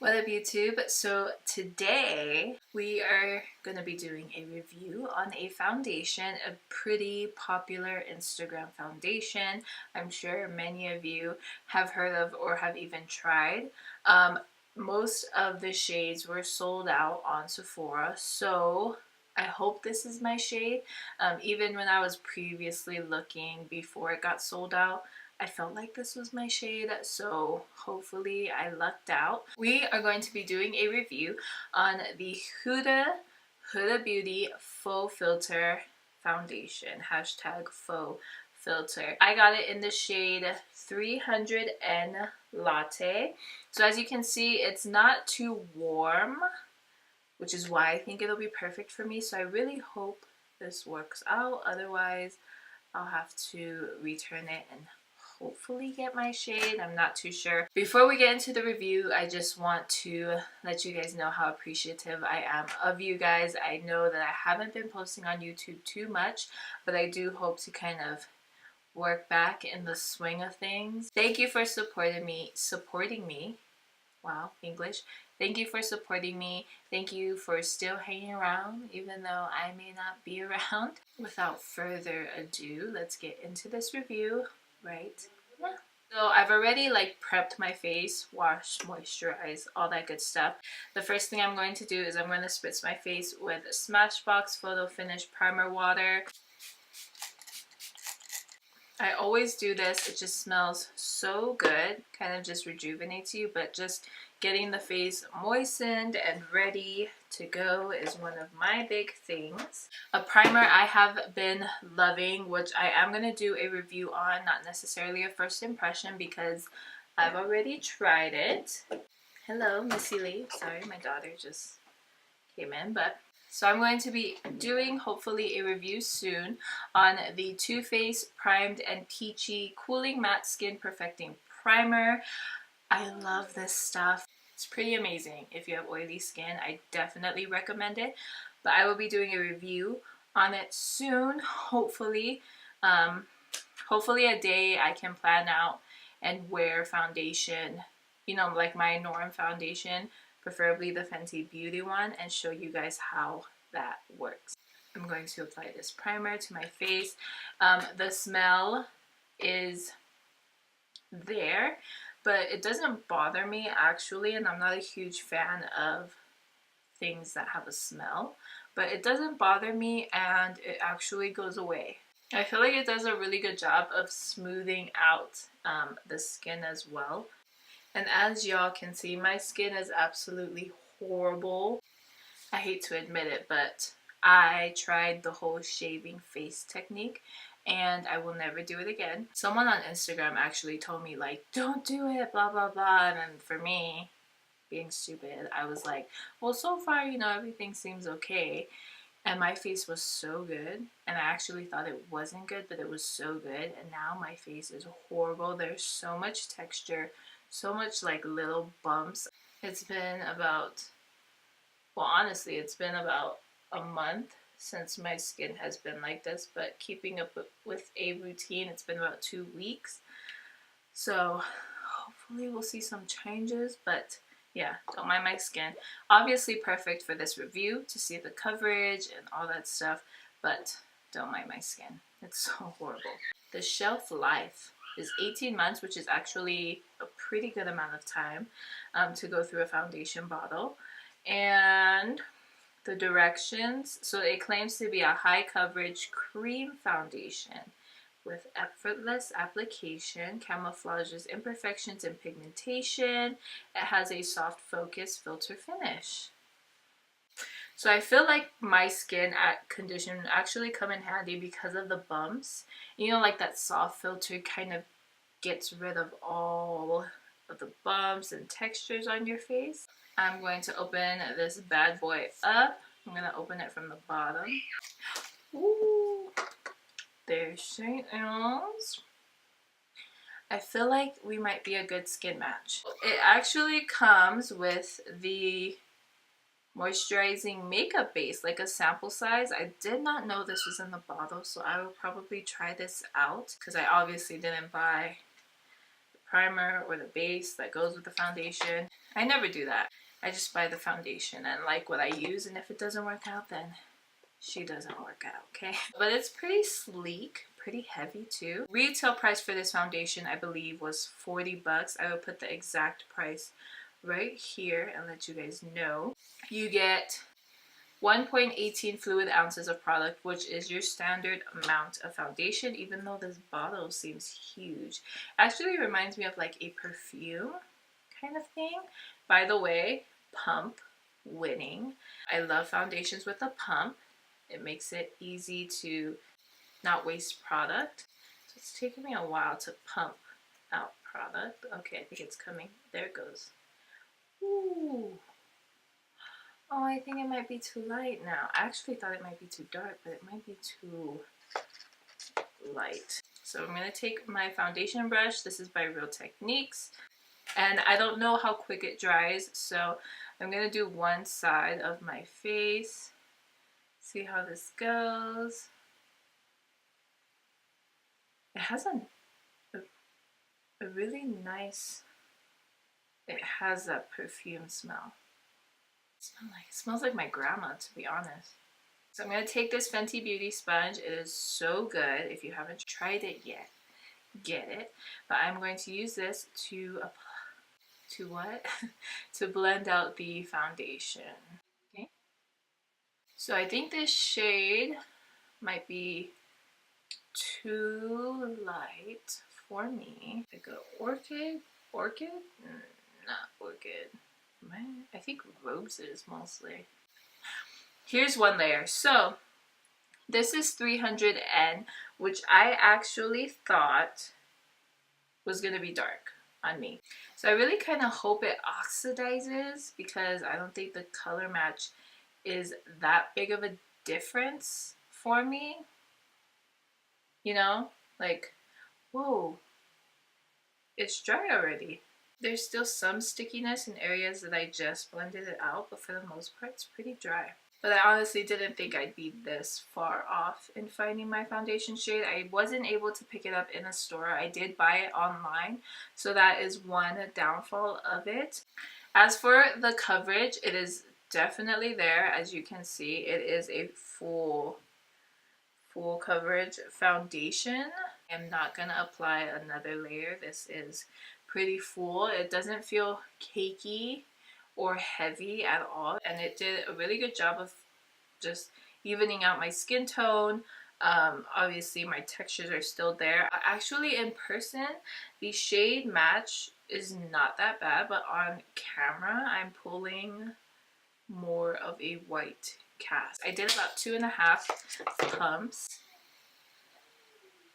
What up YouTube? So today we are going to be doing a review on a foundation, a pretty popular Instagram foundation. I'm sure many of you have heard of or have even tried. Most of the shades were sold out on Sephora, so I hope this is my shade. Even when I was previously looking before it got sold out, I felt like this was my shade, so hopefully I lucked out. We are going to be doing a review on the Huda Beauty Faux Filter Foundation. Hashtag Faux Filter. I got it in the shade 300N Latte. So as you can see, it's not too warm, which is why I think it'll be perfect for me. So I really hope this works out. Otherwise, I'll have to return it and hopefully get my shade. I'm not too sure. Before we get into the review, I just want to let you guys know how appreciative I am of you guys. I know that I haven't been posting on YouTube too much, but I do hope to kind of work back in the swing of things. Thank you for supporting me. Wow, English. Thank you for supporting me. Thank you for still hanging around, even though I may not be around. Without further ado, let's get into this review right now. So I've already prepped my face, washed, moisturized, all that good stuff. The first thing I'm going to do is I'm going to spritz my face with Smashbox Photo Finish Primer Water. I always do this. It just smells so good. Kind of just rejuvenates you, but just getting the face moistened and ready to go is one of my big things. A primer I have been loving, which I am going to do a review on, not necessarily a first impression because I've already tried it. Hello, Missy Lee. Sorry, my daughter just came in, but so I'm going to be doing hopefully a review soon on the Too Faced Primed and Peachy Cooling Matte Skin Perfecting Primer. I love this stuff. It's pretty amazing. If you have oily skin, I definitely recommend it. But I will be doing a review on it soon, hopefully. Hopefully a day I can plan out and wear foundation, you know, like my Norm foundation, preferably the Fenty Beauty one, and show you guys how that works. I'm going to apply this primer to my face. The smell is there, but it doesn't bother me actually, and I'm not a huge fan of things that have a smell, but it doesn't bother me and it actually goes away. I feel like it does a really good job of smoothing out the skin as well. And as y'all can see, my skin is absolutely horrible. I hate to admit it, but I tried the whole shaving face technique and I will never do it again. Someone on Instagram actually told me don't do it, blah blah blah, and for me, being stupid, I was like, well, so far, you know, everything seems okay. And my face was so good, and I actually thought it wasn't good, but it was so good, and now my face is horrible. There's so much texture, so much little bumps. It's been about, well, honestly, it's been about a month since my skin has been like this, but keeping up with a routine, it's been about 2 weeks. So hopefully we'll see some changes, but yeah, don't mind my skin. Obviously perfect for this review to see the coverage and all that stuff, but don't mind my skin. It's so horrible. The shelf life is 18 months, which is actually a pretty good amount of time to go through a foundation bottle. And the directions, so it claims to be a high coverage cream foundation with effortless application, camouflages imperfections and pigmentation. It has a soft focus filter finish. So I feel like my skin condition actually come in handy because of the bumps. You know, that soft filter kind of gets rid of all of the bumps and textures on your face. I'm going to open this bad boy up. I'm going to open it from the bottom. Ooh, there she is. I feel like we might be a good skin match. It actually comes with the moisturizing makeup base, like a sample size. I did not know this was in the bottle, so I will probably try this out because I obviously didn't buy the primer or the base that goes with the foundation. I never do that. I just buy the foundation and like what I use, and if it doesn't work out, then she doesn't work out, okay? But it's pretty sleek, pretty heavy too. Retail price for this foundation, I believe, was 40 bucks. I will put the exact price right here and let you guys know. You get 1.18 fluid ounces of product, which is your standard amount of foundation, even though this bottle seems huge. Actually reminds me of like a perfume kind of thing. By the way, pump winning. I love foundations with a pump. It makes it easy to not waste product. So it's taking me a while to pump out product. Okay, I think it's coming. There it goes. Ooh. Oh, I think it might be too light now. I actually thought it might be too dark, but it might be too light. So I'm going to take my foundation brush. This is by Real Techniques. And I don't know how quick it dries, so I'm going to do one side of my face. See how this goes. It has a really nice, it has that perfume smell. It smells like my grandma, to be honest. So I'm going to take this Fenty Beauty sponge. It is so good. If you haven't tried it yet, get it. But I'm going to use this to what? To blend out the foundation. Okay. So I think this shade might be too light for me. I go orchid? Not orchid. I think roses mostly. Here's one layer. So this is 300N, which I actually thought was gonna be dark on me. So I really kind of hope it oxidizes, because I don't think the color match is that big of a difference for me. You know, like, whoa, it's dry already. There's still some stickiness in areas that I just blended it out, but for the most part, it's pretty dry. But I honestly didn't think I'd be this far off in finding my foundation shade. I wasn't able to pick it up in a store. I did buy it online, so that is one downfall of it. As for the coverage, it is definitely there. As you can see, it is a full coverage foundation. I'm not gonna apply another layer. This is pretty full. It doesn't feel cakey or heavy at all, and it did a really good job of just evening out my skin tone. Obviously my textures are still there. Actually, in person, the shade match is not that bad, but on camera I'm pulling more of a white cast. I did about 2.5 pumps.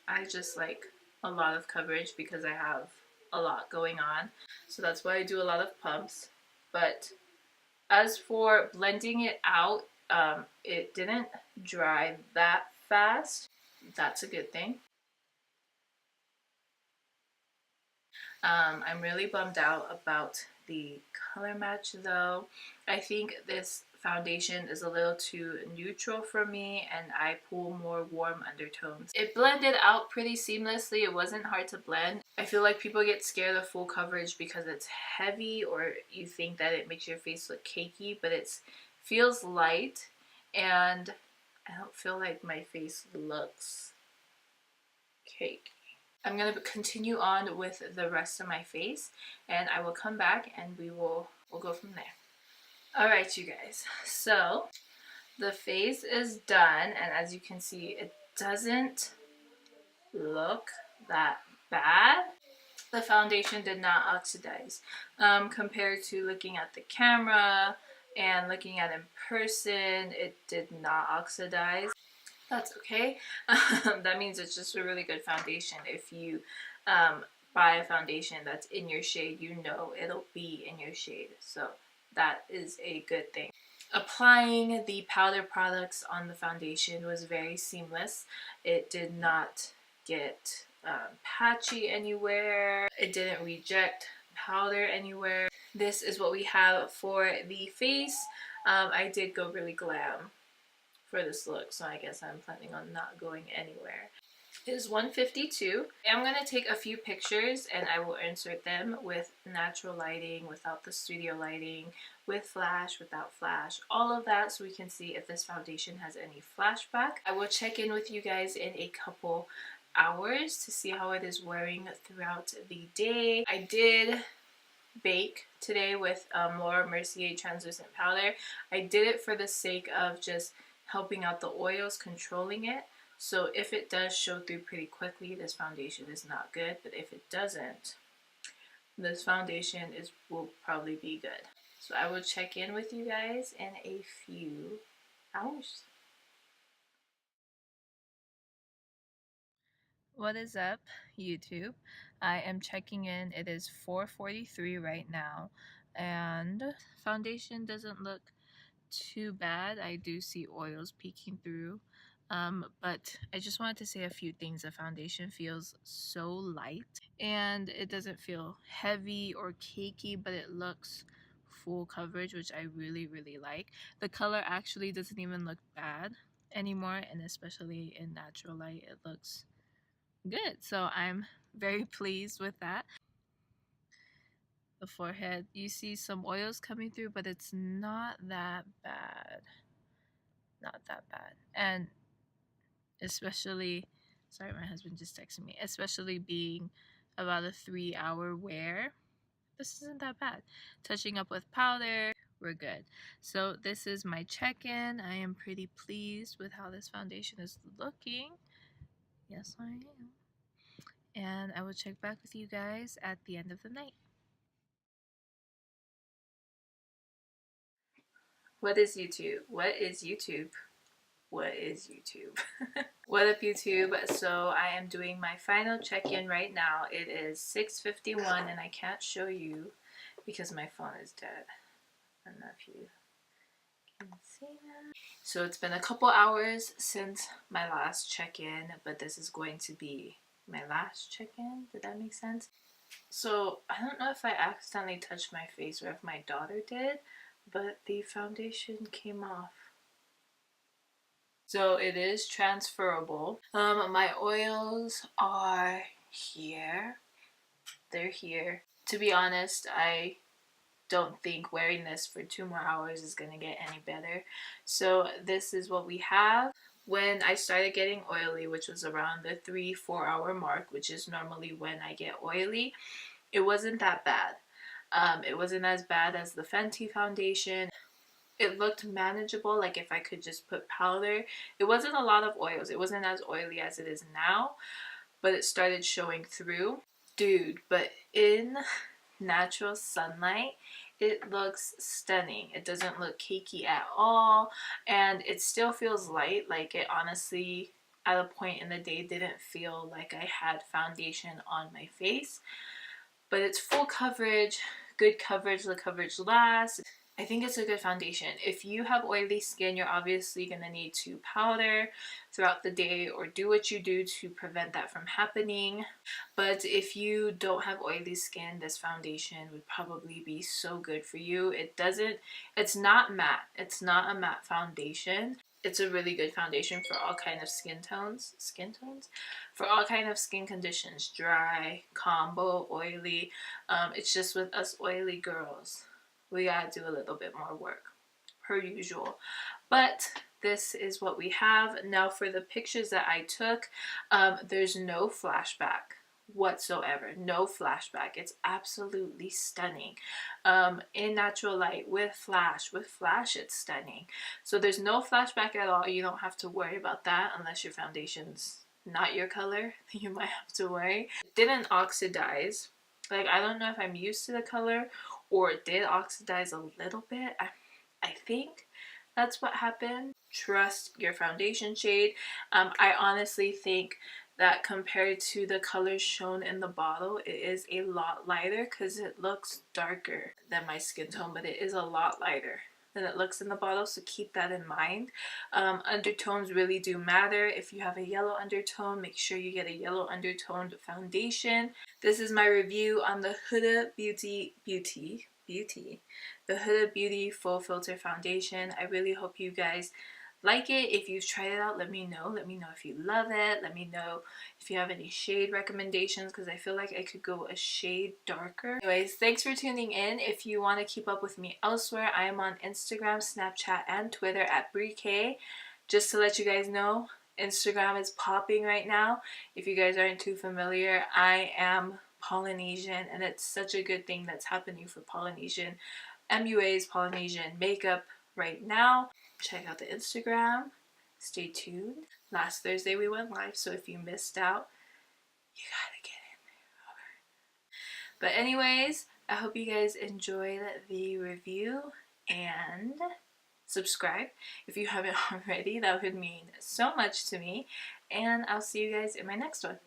I just like a lot of coverage because I have a lot going on, so that's why I do a lot of pumps. But as for blending it out, it didn't dry that fast. That's a good thing. I'm really bummed out about the color match though. I think this foundation is a little too neutral for me, and I pull more warm undertones. It blended out pretty seamlessly. It wasn't hard to blend. I feel like people get scared of full coverage because it's heavy, or you think that it makes your face look cakey, but it feels light, and I don't feel like my face looks cakey. I'm going to continue on with the rest of my face, and I will come back and we'll go from there. Alright, you guys, so the face is done, and as you can see, it doesn't look that bad. The foundation did not oxidize compared to looking at the camera and looking at it in person. It did not oxidize. That's okay. That means it's just a really good foundation. If you buy a foundation that's in your shade, you know it'll be in your shade, so that is a good thing. Applying the powder products on the foundation was very seamless. It did not get patchy anywhere. It didn't reject powder anywhere. This is what we have for the face. I did go really glam for this look, so I guess I'm planning on not going anywhere. is 152. I'm going to take a few pictures and I will insert them with natural lighting, without the studio lighting, with flash, without flash, all of that, so we can see if this foundation has any flashback. I will check in with you guys in a couple hours to see how it is wearing throughout the day. I did bake today with Laura Mercier translucent powder. I did it for the sake of just helping out the oils, controlling it. So if it does show through pretty quickly, this foundation is not good. But if it doesn't, this foundation will probably be good. So I will check in with you guys in a few hours. What is up, YouTube? I am checking in. It is 4:43 right now, and foundation doesn't look too bad. I do see oils peeking through, but I just wanted to say a few things. The foundation feels so light, and it doesn't feel heavy or cakey, but it looks full coverage, which I really like. The color actually doesn't even look bad anymore, and especially in natural light, it looks good. So I'm very pleased with that. The forehead, you see some oils coming through, but it's not that bad. Not that bad. And especially, sorry, my husband just texted me, especially being about a 3-hour wear, this isn't that bad. Touching up with powder, we're good. So this is my check-in. I am pretty pleased with how this foundation is looking. Yes, I am. And I will check back with you guys at the end of the night. What is YouTube? What is YouTube? What is YouTube? What up, YouTube? So I am doing my final check-in right now. It is 6:51 and I can't show you because my phone is dead. I don't know if you can see that. So it's been a couple hours since my last check-in, but this is going to be my last check-in. Did that make sense? So I don't know if I accidentally touched my face or if my daughter did, but the foundation came off. So it is transferable. My oils are here. They're here. To be honest, I don't think wearing this for 2 more hours is gonna get any better. So this is what we have. When I started getting oily, which was around the 3-4 hour mark, which is normally when I get oily, it wasn't that bad. It wasn't as bad as the Fenty foundation. It looked manageable, like if I could just put powder. It wasn't a lot of oils. It wasn't as oily as it is now, but it started showing through. Dude, but in natural sunlight, it looks stunning. It doesn't look cakey at all, and it still feels light. Like, it honestly, at a point in the day, didn't feel like I had foundation on my face. But it's full coverage, good coverage, the coverage lasts. I think it's a good foundation. If you have oily skin, you're obviously going to need to powder throughout the day or do what you do to prevent that from happening. But if you don't have oily skin, this foundation would probably be so good for you. It's not matte. It's not a matte foundation. It's a really good foundation for all kind of skin tones. For all kind of skin conditions, dry, combo, oily. It's just with us oily girls, we gotta do a little bit more work, per usual. But this is what we have. Now for the pictures that I took, there's no flashback whatsoever. No flashback. It's absolutely stunning. In natural light, with flash, it's stunning. So there's no flashback at all. You don't have to worry about that unless your foundation's not your color. You might have to worry. It didn't oxidize. Like, I don't know if I'm used to the color or it did oxidize a little bit. I think that's what happened. Trust your foundation shade. I honestly think that compared to the colors shown in the bottle, it is a lot lighter because it looks darker than my skin tone, but it is a lot lighter than it looks in the bottle, so keep that in mind. Undertones really do matter. If you have a yellow undertone, make sure you get a yellow undertoned foundation. This is my review on the Huda Beauty, the Huda Beauty Full Filter Foundation. I really hope you guys like it. If you've tried it out, let me know. Let me know if you love it. Let me know if you have any shade recommendations, because I feel like I could go a shade darker. Anyways, thanks for tuning in. If you want to keep up with me elsewhere, I am on Instagram, Snapchat, and Twitter at Bryyykayyy. Just to let you guys know, Instagram is popping right now. If you guys aren't too familiar, I am Polynesian, and it's such a good thing that's happening for Polynesian MUAs, Polynesian makeup right now. Check out the Instagram. Stay tuned. Last Thursday we went live, so if you missed out, you gotta get in there. But anyways, I hope you guys enjoyed the review, and subscribe if you haven't already. That would mean so much to me, and I'll see you guys in my next one.